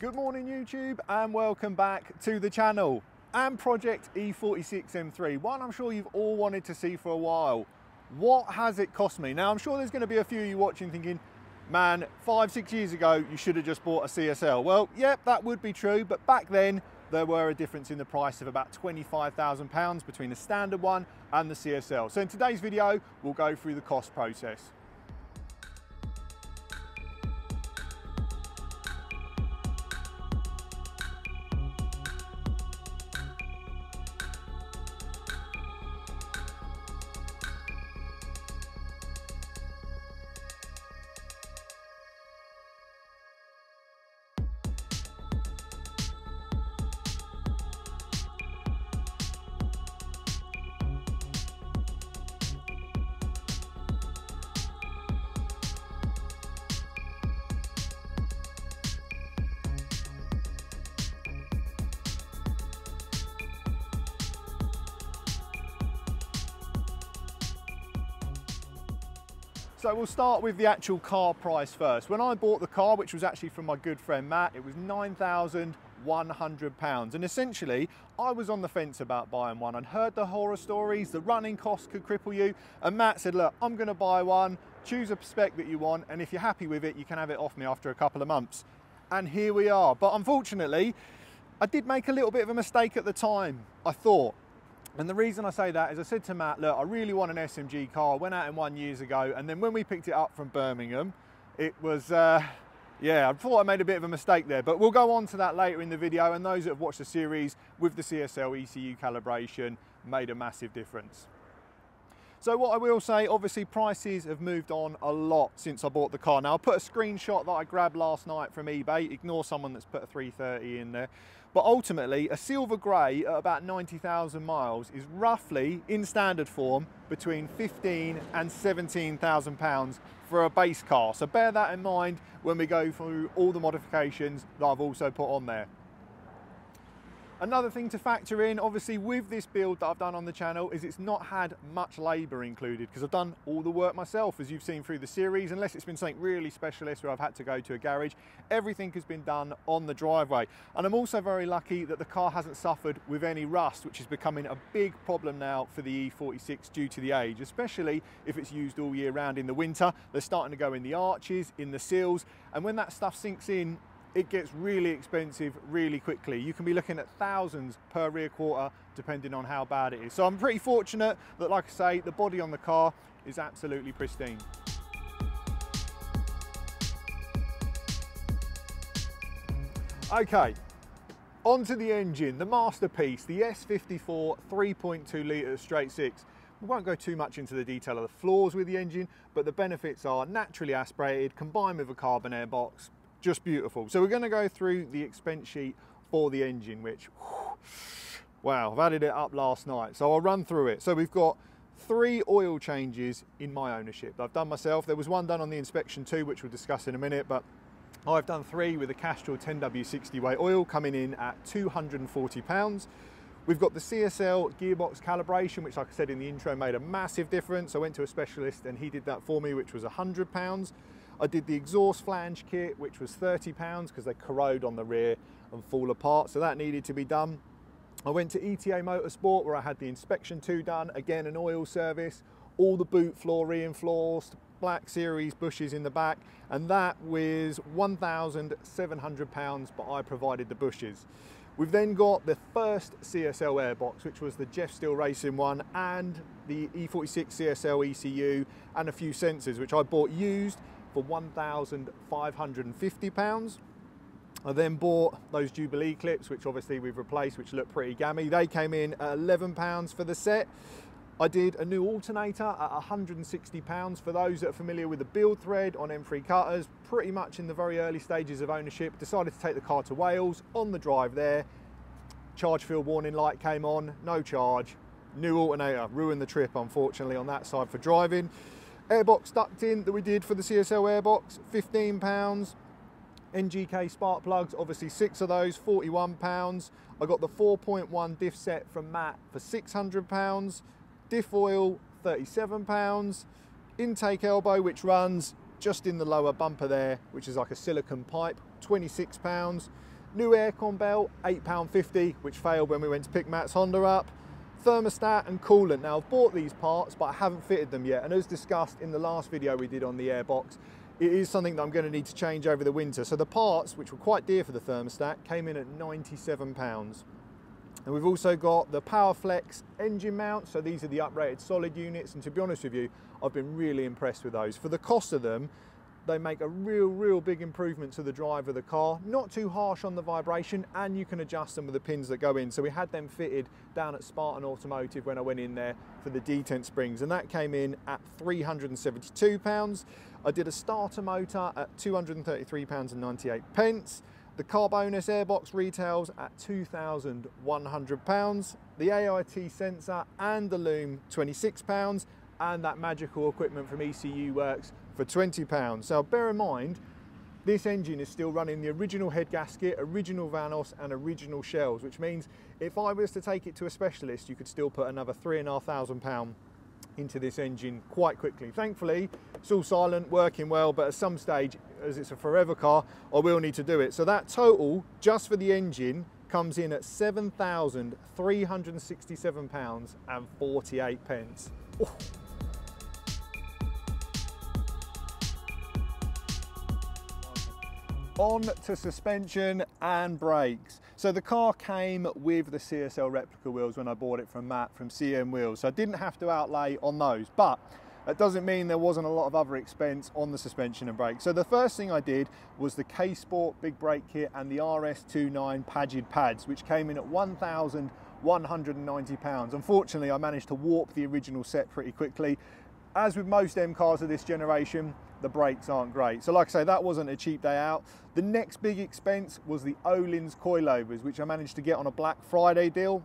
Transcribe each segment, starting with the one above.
Good morning YouTube and welcome back to the channel and Project E46 M3, one I'm sure you've all wanted to see for a while. What has it cost me? Now I'm sure there's going to be a few of you watching thinking, man, 5-6 years ago you should have just bought a CSL. Well, yep, that would be true, but back then there were a difference in the price of about £25,000 between the standard one and the CSL. So in today's video we'll go through the cost process. So we'll start with the actual car price first. When I bought the car, which was actually from my good friend Matt, it was £9,100. And essentially, I was on the fence about buying one. I'd heard the horror stories, the running costs could cripple you. And Matt said, look, I'm gonna buy one, choose a spec that you want, and if you're happy with it, you can have it off me after a couple of months. And here we are. But unfortunately, I did make a little bit of a mistake at the time, I thought. And the reason I say that is I said to Matt, look, I really want an SMG car. I went out in one years ago, and then when we picked it up from Birmingham, it was, yeah, I thought I made a bit of a mistake there, but we'll go on to that later in the video, and those that have watched the series with the CSL ECU calibration made a massive difference. So what I will say, obviously prices have moved on a lot since I bought the car. Now I put a screenshot that I grabbed last night from eBay, ignore someone that's put a 330 in there. But ultimately a silver grey at about 90,000 miles is roughly in standard form between 15 and 17,000 pounds for a base car. So bear that in mind when we go through all the modifications that I've also put on there. Another thing to factor in, obviously, with this build that I've done on the channel is it's not had much labour included because I've done all the work myself, as you've seen through the series, unless it's been something really specialist where I've had to go to a garage. Everything has been done on the driveway. And I'm also very lucky that the car hasn't suffered with any rust, which is becoming a big problem now for the E46 due to the age, especially if it's used all year round in the winter. They're starting to go in the arches, in the seals, and when that stuff sinks in, it gets really expensive really quickly. You can be looking at thousands per rear quarter depending on how bad it is. So I'm pretty fortunate that, like I say, the body on the car is absolutely pristine. Okay, onto the engine, the masterpiece, the S54 3.2 litre straight six. We won't go too much into the detail of the flaws with the engine, but the benefits are naturally aspirated, combined with a carbon air box. Just beautiful. So we're going to go through the expense sheet for the engine, which, wow, I've added it up last night. So I'll run through it. So we've got 3 oil changes in my ownership that I've done myself. There was one done on the inspection too, which we'll discuss in a minute, but I've done 3 with a Castrol 10W60 weight oil coming in at £240. We've got the CSL gearbox calibration, which, like I said in the intro, made a massive difference. I went to a specialist and he did that for me, which was £100. I did the exhaust flange kit, which was £30 because they corrode on the rear and fall apart, so that needed to be done. I went to ETA Motorsport where I had the inspection 2 done, again an oil service, all the boot floor reinforced, black series bushes in the back, and that was £1,700, but I provided the bushes. We've then got the first CSL airbox, which was the Jeff Steele Racing one, and the E46 CSL ECU, and a few sensors, which I bought used for £1,550. I then bought those Jubilee clips, which obviously we've replaced, which look pretty gammy. They came in at £11 for the set. I did a new alternator at £160 for those that are familiar with the build thread on M3 cutters, pretty much in the very early stages of ownership. Decided to take the car to Wales. On the drive there, charge field warning light came on, no charge, new alternator, ruined the trip unfortunately on that side for driving. Airbox duct in that we did for the CSL airbox, £15. NGK spark plugs, obviously 6 of those, £41. I got the 4.1 diff set from Matt for £600. Diff oil, £37. Intake elbow, which runs just in the lower bumper there, which is like a silicone pipe, £26. New aircon belt, £8.50, which failed when we went to pick Matt's Honda up. Thermostat and coolant. Now I've bought these parts, but I haven't fitted them yet. And as discussed in the last video we did on the airbox, it is something that I'm going to need to change over the winter. So the parts, which were quite dear for the thermostat, came in at £97. And we've also got the PowerFlex engine mount. So these are the uprated solid units. And to be honest with you, I've been really impressed with those. For the cost of them, they make a real big improvement to the drive of the car. Not too harsh on the vibration, and you can adjust them with the pins that go in. So we had them fitted down at Spartan Automotive when I went in there for the detent springs, and that came in at £372. I did a starter motor at £233.98. The car bonus airbox retails at £2,100. The AIT sensor and the loom, £26. And that magical equipment from ECU Works for £20. So bear in mind, this engine is still running the original head gasket, original Vanos and original shells, which means if I was to take it to a specialist, you could still put another £3,500 into this engine quite quickly. Thankfully, it's all silent, working well, but at some stage, as it's a forever car, I will need to do it. So that total, just for the engine, comes in at £7,367.48. Oh. On to suspension and brakes. So the car came with the CSL replica wheels when I bought it from Matt from CM Wheels, so I didn't have to outlay on those, but that doesn't mean there wasn't a lot of other expense on the suspension and brakes. So the first thing I did was the K-Sport big brake kit and the RS29 Pagid pads, which came in at £1,190. Unfortunately, I managed to warp the original set pretty quickly. As with most M cars of this generation, the brakes aren't great. So like I say, that wasn't a cheap day out. The next big expense was the Öhlins coilovers, which I managed to get on a Black Friday deal.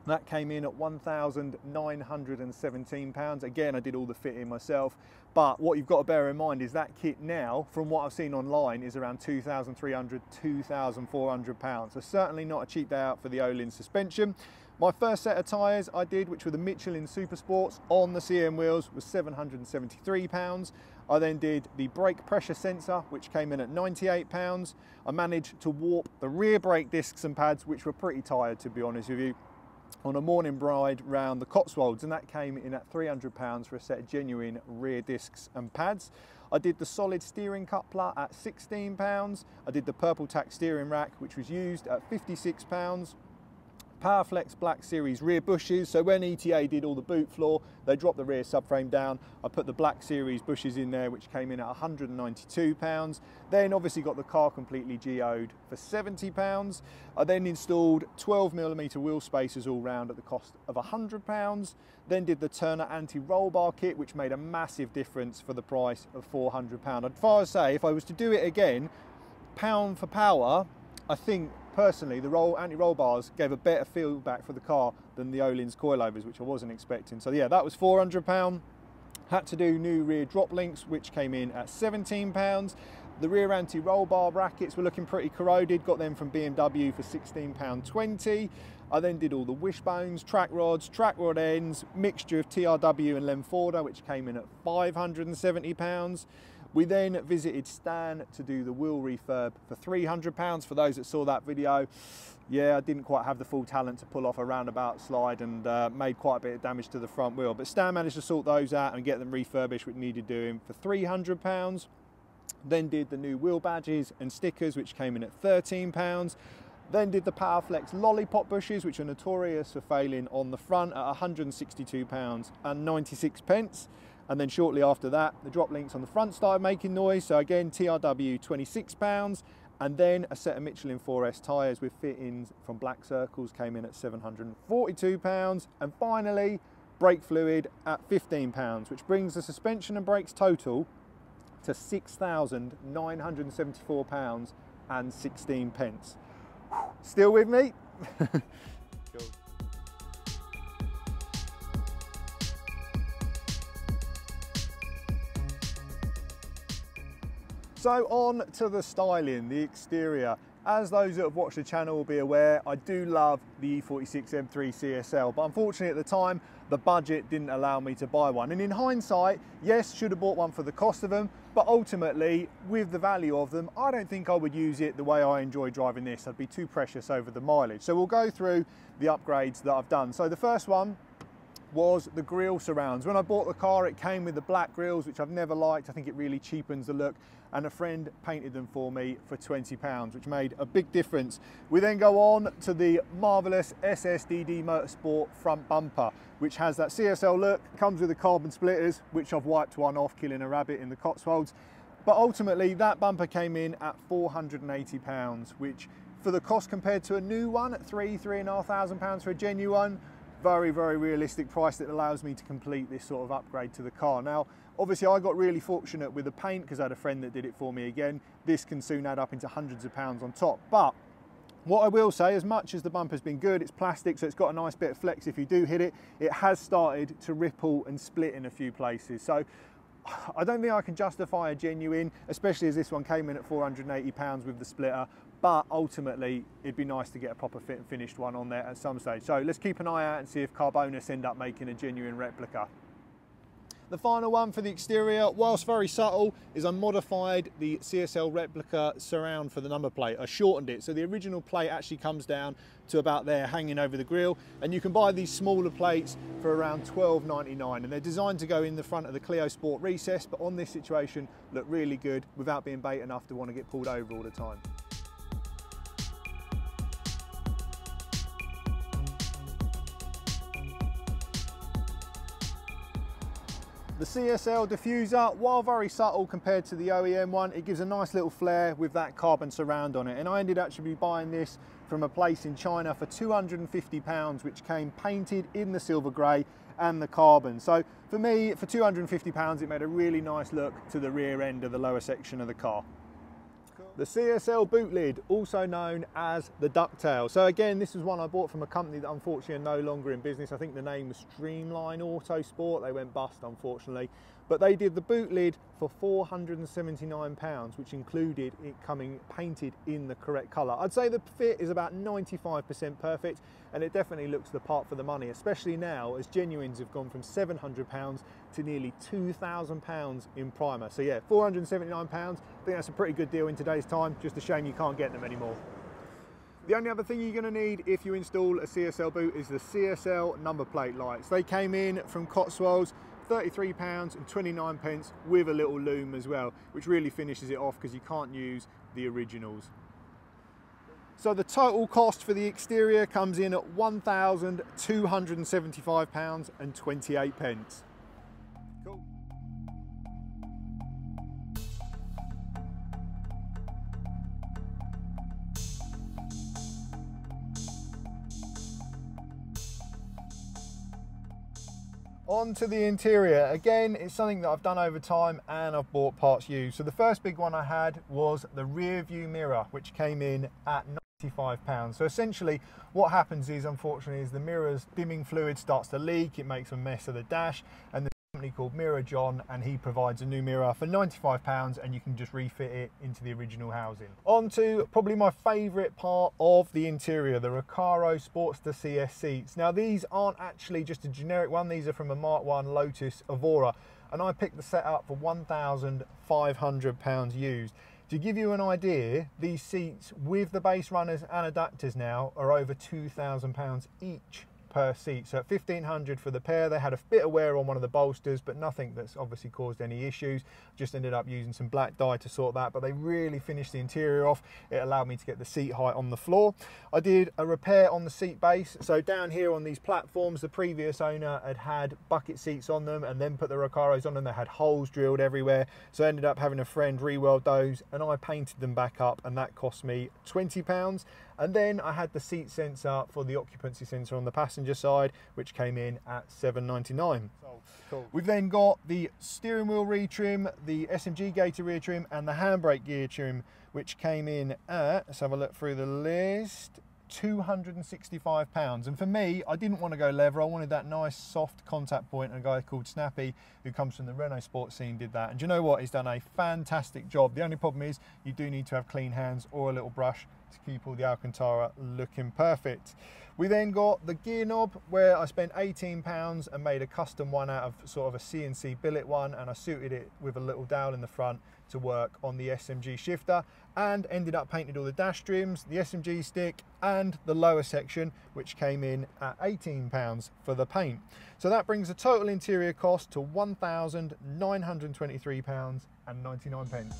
That came in at £1,917. Again, I did all the fitting myself. But what you've got to bear in mind is that kit now, from what I've seen online, is around £2,300, £2,400. So certainly not a cheap day out for the Öhlins suspension. My first set of tyres I did, which were the Michelin Super Sports on the CM wheels, was £773. I then did the brake pressure sensor, which came in at £98. I managed to warp the rear brake discs and pads, which were pretty tired, to be honest with you, on a morning ride round the Cotswolds, and that came in at £300 for a set of genuine rear discs and pads. I did the solid steering coupler at £16. I did the purple tack steering rack, which was used, at £56. PowerFlex Black Series rear bushes. So when ETA did all the boot floor, they dropped the rear subframe down. I put the Black Series bushes in there, which came in at £192. Then obviously got the car completely geoed for £70. I then installed 12mm wheel spacers all round at the cost of £100. Then did the Turner anti-roll bar kit, which made a massive difference for the price of £400. I'd far say if I was to do it again, pound for power, I think personally the anti-roll bars gave a better feedback for the car than the Öhlins coilovers, which I wasn't expecting. So yeah, that was £400. Had to do new rear drop links, which came in at £17. The rear anti-roll bar brackets were looking pretty corroded, got them from BMW for £16.20. I then did all the wishbones, track rods, track rod ends, mixture of TRW and Lemforda, which came in at £570. We then visited Stan to do the wheel refurb for £300. For those that saw that video, yeah, I didn't quite have the full talent to pull off a roundabout slide and made quite a bit of damage to the front wheel. But Stan managed to sort those out and get them refurbished, which needed doing, for £300. Then did the new wheel badges and stickers, which came in at £13. Then did the PowerFlex lollipop bushes, which are notorious for failing on the front, at £162.96. And then shortly after that, the drop links on the front started making noise. So again, TRW £26. And then a set of Michelin 4S tyres with fittings from Black Circles came in at £742. And finally, brake fluid at £15, which brings the suspension and brakes total to £6,974.16. Still with me? Cool. So on to the styling, the exterior. As those that have watched the channel will be aware, I do love the e46 M3 CSL, but unfortunately at the time, the budget didn't allow me to buy one. And in hindsight, yes, should have bought one for the cost of them, but ultimately, with the value of them, I don't think I would use it the way I enjoy driving this. I'd be too precious over the mileage. So we'll go through the upgrades that I've done. So the first one was the grille surrounds. When I bought the car, it came with the black grills, which I've never liked. I think it really cheapens the look. And a friend painted them for me for £20, which made a big difference. We then go on to the marvellous SSDD Motorsport front bumper, which has that CSL look, comes with the carbon splitters, which I've wiped one off, killing a rabbit in the Cotswolds. But ultimately, that bumper came in at £480, which for the cost compared to a new one at £3,500 for a genuine, very, very realistic price that allows me to complete this sort of upgrade to the car. Now, obviously I got really fortunate with the paint because I had a friend that did it for me again. This can soon add up into hundreds of pounds on top. But what I will say, as much as the bumper's been good, it's plastic, so it's got a nice bit of flex if you do hit it. It has started to ripple and split in a few places. So I don't think I can justify a genuine, especially as this one came in at £480 with the splitter. But ultimately, it'd be nice to get a proper fit and finished one on there at some stage. So let's keep an eye out and see if Carbonis end up making a genuine replica. The final one for the exterior, whilst very subtle, is I modified the CSL replica surround for the number plate. I shortened it, so the original plate actually comes down to about there, hanging over the grille, and you can buy these smaller plates for around £12.99, and they're designed to go in the front of the Clio Sport recess, but on this situation, look really good without being bait enough to want to get pulled over all the time. The CSL diffuser, while very subtle compared to the OEM one, it gives a nice little flare with that carbon surround on it. And I ended up actually buying this from a place in China for £250, which came painted in the silver grey and the carbon. So for me, for £250, it made a really nice look to the rear end of the lower section of the car. The CSL boot lid, also known as the ducktail. So again, this is one I bought from a company that unfortunately are no longer in business. I think the name was Streamline Autosport. They went bust, unfortunately. But they did the boot lid for £479, which included it coming painted in the correct colour. I'd say the fit is about 95% perfect, and it definitely looks the part for the money, especially now as genuines have gone from £700 to nearly £2,000 in primer. So yeah, £479, I think that's a pretty good deal in today's time. Just a shame you can't get them anymore. The only other thing you're going to need if you install a CSL boot is the CSL number plate lights. They came in from Cotswolds, £33.29 with a little loom as well, which really finishes it off because you can't use the originals. So the total cost for the exterior comes in at £1,275.28. Cool. On to the interior. Again, it's something that I've done over time and I've bought parts used. So the first big one I had was the rear view mirror, which came in at £95. So essentially what happens is, unfortunately, is the mirror's dimming fluid starts to leak, it makes a mess of the dash, and the company called Mirror John, and he provides a new mirror for £95, and you can just refit it into the original housing. On to probably my favourite part of the interior, the Recaro Sportster CS seats. Now these aren't actually just a generic one, these are from a Mark 1 Lotus Evora, and I picked the set up for £1,500 used. To give you an idea, these seats with the base runners and adapters now are over £2,000 each per seat. So at £1,500 for the pair. They had a bit of wear on one of the bolsters, but nothing that's obviously caused any issues. Just ended up using some black dye to sort that, but they really finished the interior off. It allowed me to get the seat height on the floor. I did a repair on the seat base. So down here on these platforms, the previous owner had bucket seats on them and then put the Recaros on them. They had holes drilled everywhere. So I ended up having a friend re-weld those, and I painted them back up, and that cost me £20. And then I had the seat sensor for the occupancy sensor on the passenger side, which came in at £7.99. Cool. We've then got the steering wheel retrim, the SMG Gator rear trim, and the handbrake gear trim, which came in at, let's have a look through the list, £265. And for me, I didn't want to go leather. I wanted that nice soft contact point, and a guy called Snappy, who comes from the Renault sports scene, did that. And do you know what? He's done a fantastic job. The only problem is you do need to have clean hands or a little brush to keep all the Alcantara looking perfect. We then got the gear knob, where I spent £18 and made a custom one out of sort of a CNC billet one, and I suited it with a little dowel in the front to work on the SMG shifter, and ended up painting all the dash trims, the SMG stick, and the lower section, which came in at £18 for the paint. So that brings the total interior cost to £1,923.99.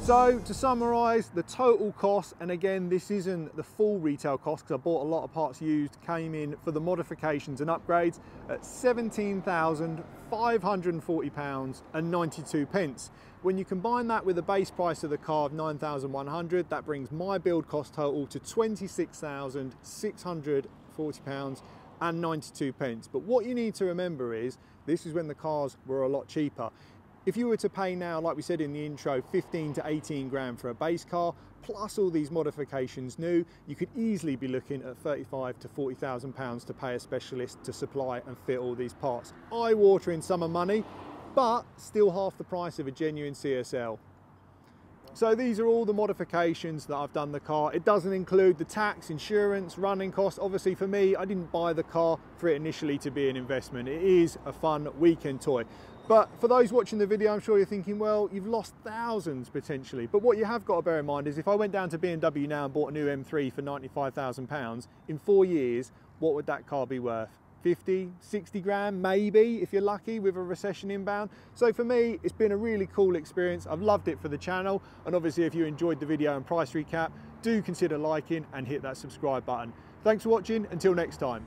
So to summarise, the total cost, and again this isn't the full retail cost because I bought a lot of parts used, came in for the modifications and upgrades at £17,540.92. When you combine that with the base price of the car of £9,100, that brings my build cost total to £26,640.92. But what you need to remember is, this is when the cars were a lot cheaper. If you were to pay now, like we said in the intro, 15 to 18 grand for a base car, plus all these modifications new, you could easily be looking at 35 to 40,000 pounds to pay a specialist to supply and fit all these parts. Eye-watering sum of money, but still half the price of a genuine CSL. So these are all the modifications that I've done the car. It doesn't include the tax, insurance, running costs. Obviously for me, I didn't buy the car for it initially to be an investment. It is a fun weekend toy. But for those watching the video, I'm sure you're thinking, well, you've lost thousands potentially. But what you have got to bear in mind is if I went down to BMW now and bought a new M3 for £95,000, in 4 years, what would that car be worth? 50, 60 grand, maybe, if you're lucky, with a recession inbound. So for me, it's been a really cool experience. I've loved it for the channel. And obviously, if you enjoyed the video and price recap, do consider liking and hit that subscribe button. Thanks for watching. Until next time.